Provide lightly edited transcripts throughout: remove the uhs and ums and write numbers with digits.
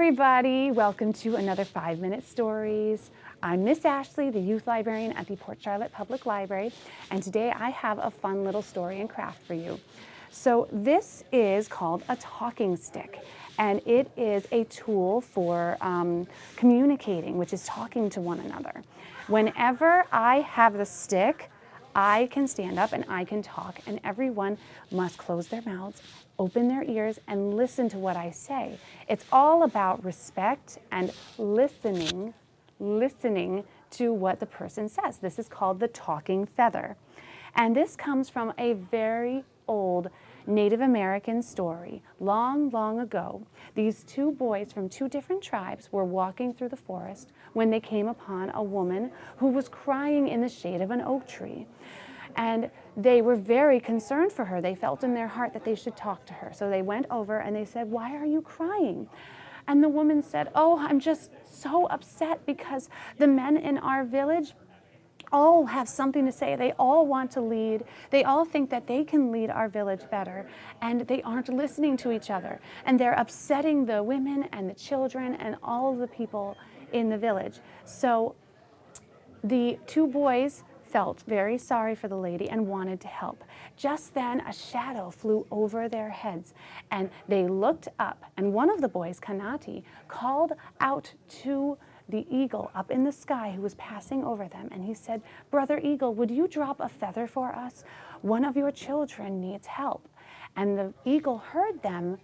everybody, welcome to another 5-Minute Stories. I'm Miss Ashley, the youth librarian at the Port Charlotte Public Library, and today I have a fun little story and craft for you. So this is called a talking stick, and it is a tool for communicating, which is talking to one another. Whenever I have the stick, I can stand up and I can talk, and everyone must close their mouths, open their ears, and listen to what I say. It's all about respect and listening to what the person says. This is called the talking feather. And this comes from a very old Native American story. Long, long ago, these two boys from two different tribes were walking through the forest when they came upon a woman who was crying in the shade of an oak tree. And they were very concerned for her. They felt in their heart that they should talk to her. So they went over and they said, "Why are you crying?" And the woman said, "Oh, I'm just so upset because the men in our village all have something to say. They all want to lead. They all think that they can lead our village better, and they aren't listening to each other. And they're upsetting the women and the children and all the people in the village." So the two boys felt very sorry for the lady and wanted to help. Just then, a shadow flew over their heads, and they looked up, and one of the boys, Kanati, called out to the eagle up in the sky who was passing over them, and he said, "Brother Eagle, would you drop a feather for us? One of your children needs help." And the eagle heard them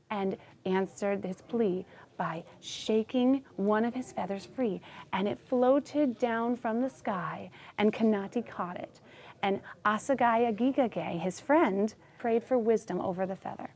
and answered his plea by shaking one of his feathers free, and it floated down from the sky, and Kanati caught it. And Asagaya Gigage, his friend, prayed for wisdom over the feather.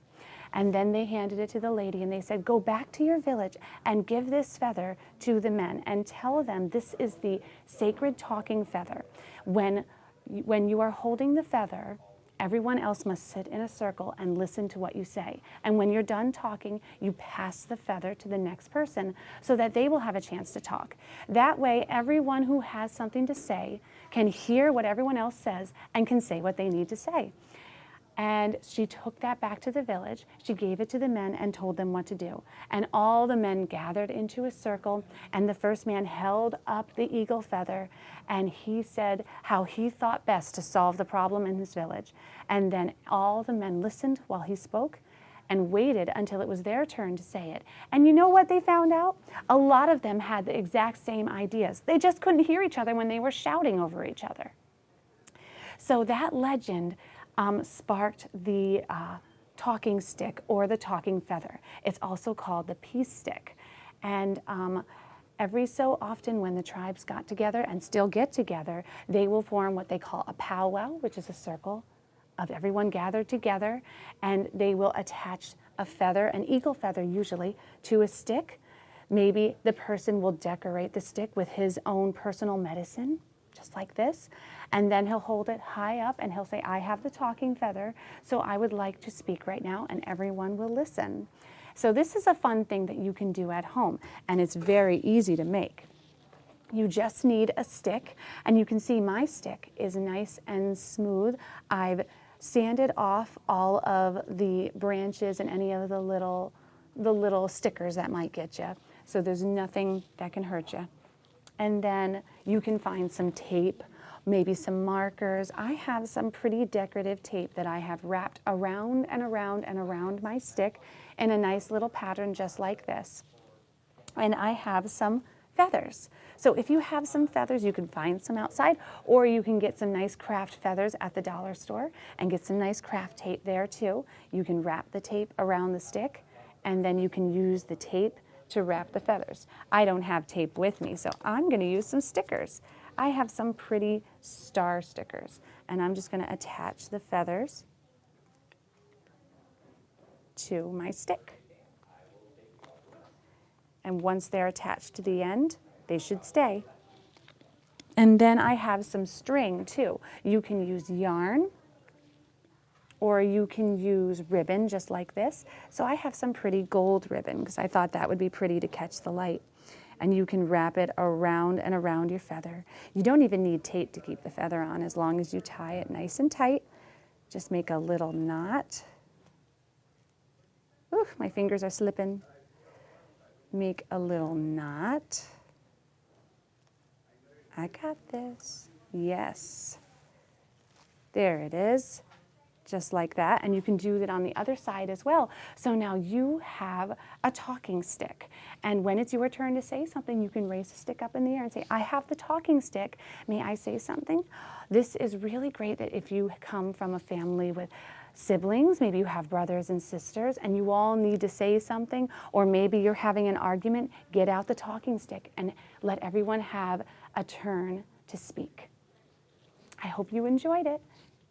And then they handed it to the lady, and they said, "Go back to your village and give this feather to the men and tell them this is the sacred talking feather. When you are holding the feather, everyone else must sit in a circle and listen to what you say. And when you're done talking, you pass the feather to the next person so that they will have a chance to talk. That way, everyone who has something to say can hear what everyone else says and can say what they need to say." And she took that back to the village. She gave it to the men and told them what to do. And all the men gathered into a circle, and the first man held up the eagle feather, and he said how he thought best to solve the problem in his village. And then all the men listened while he spoke and waited until it was their turn to say it. And you know what they found out? A lot of them had the exact same ideas. They just couldn't hear each other when they were shouting over each other. So that legend sparked the talking stick or the talking feather. It's also called the peace stick. And every so often when the tribes got together and still get together, they will form what they call a powwow, which is a circle of everyone gathered together, and they will attach a feather, an eagle feather usually, to a stick. Maybe the person will decorate the stick with his own personal medicine, just like this, and then he'll hold it high up and he'll say, "I have the talking feather, so I would like to speak right now," and everyone will listen. So this is a fun thing that you can do at home, and it's very easy to make. You just need a stick, and you can see my stick is nice and smooth. I've sanded off all of the branches and any of the little stickers that might get you, so there's nothing that can hurt you. And then you can find some tape, maybe some markers. I have some pretty decorative tape that I have wrapped around and around and around my stick in a nice little pattern just like this. And I have some feathers. So if you have some feathers, you can find some outside, or you can get some nice craft feathers at the dollar store and get some nice craft tape there too. You can wrap the tape around the stick, and then you can use the tape to wrap the feathers. I don't have tape with me, so I'm going to use some stickers. I have some pretty star stickers, and I'm just going to attach the feathers to my stick. And once they're attached to the end, they should stay. And then I have some string too. You can use yarn, or you can use ribbon just like this. So I have some pretty gold ribbon because I thought that would be pretty to catch the light. And you can wrap it around and around your feather. You don't even need tape to keep the feather on as long as you tie it nice and tight. Just make a little knot. Ooh, my fingers are slipping. make a little knot. I got this. Yes. There it is. Just like that, and you can do that on the other side as well. So now you have a talking stick, and when it's your turn to say something, you can raise the stick up in the air and say, I have the talking stick, may I say something? This is really great that if you come from a family with siblings, maybe you have brothers and sisters, and you all need to say something, or maybe you're having an argument, get out the talking stick and let everyone have a turn to speak. I hope you enjoyed it.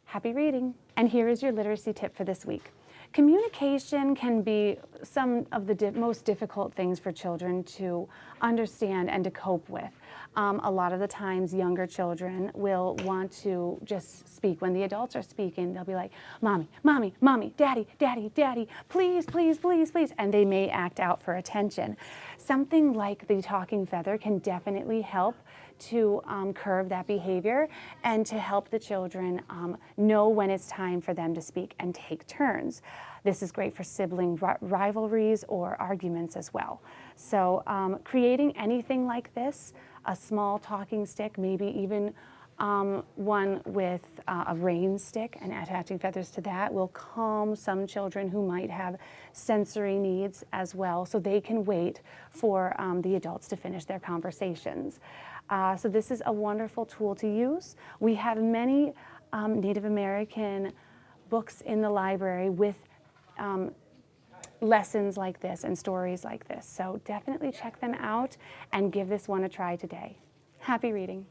Happy reading. And here is your literacy tip for this week. Communication can be some of the most difficult things for children to understand and to cope with. A lot of the times younger children will want to just speak. When the adults are speaking, they'll be like, mommy, mommy, mommy, daddy, daddy, daddy, please, please, please, please, and they may act out for attention. Something like the talking feather can definitely help to curb that behavior and to help the children know when it's time for them to speak and take turns. This is great for sibling rivalries or arguments as well. So creating anything like this, a small talking stick, maybe even one with a rain stick and attaching feathers to that will calm some children who might have sensory needs as well, so they can wait for the adults to finish their conversations. So this is a wonderful tool to use. We have many Native American books in the library with lessons like this and stories like this. So definitely check them out and give this one a try today. Happy reading.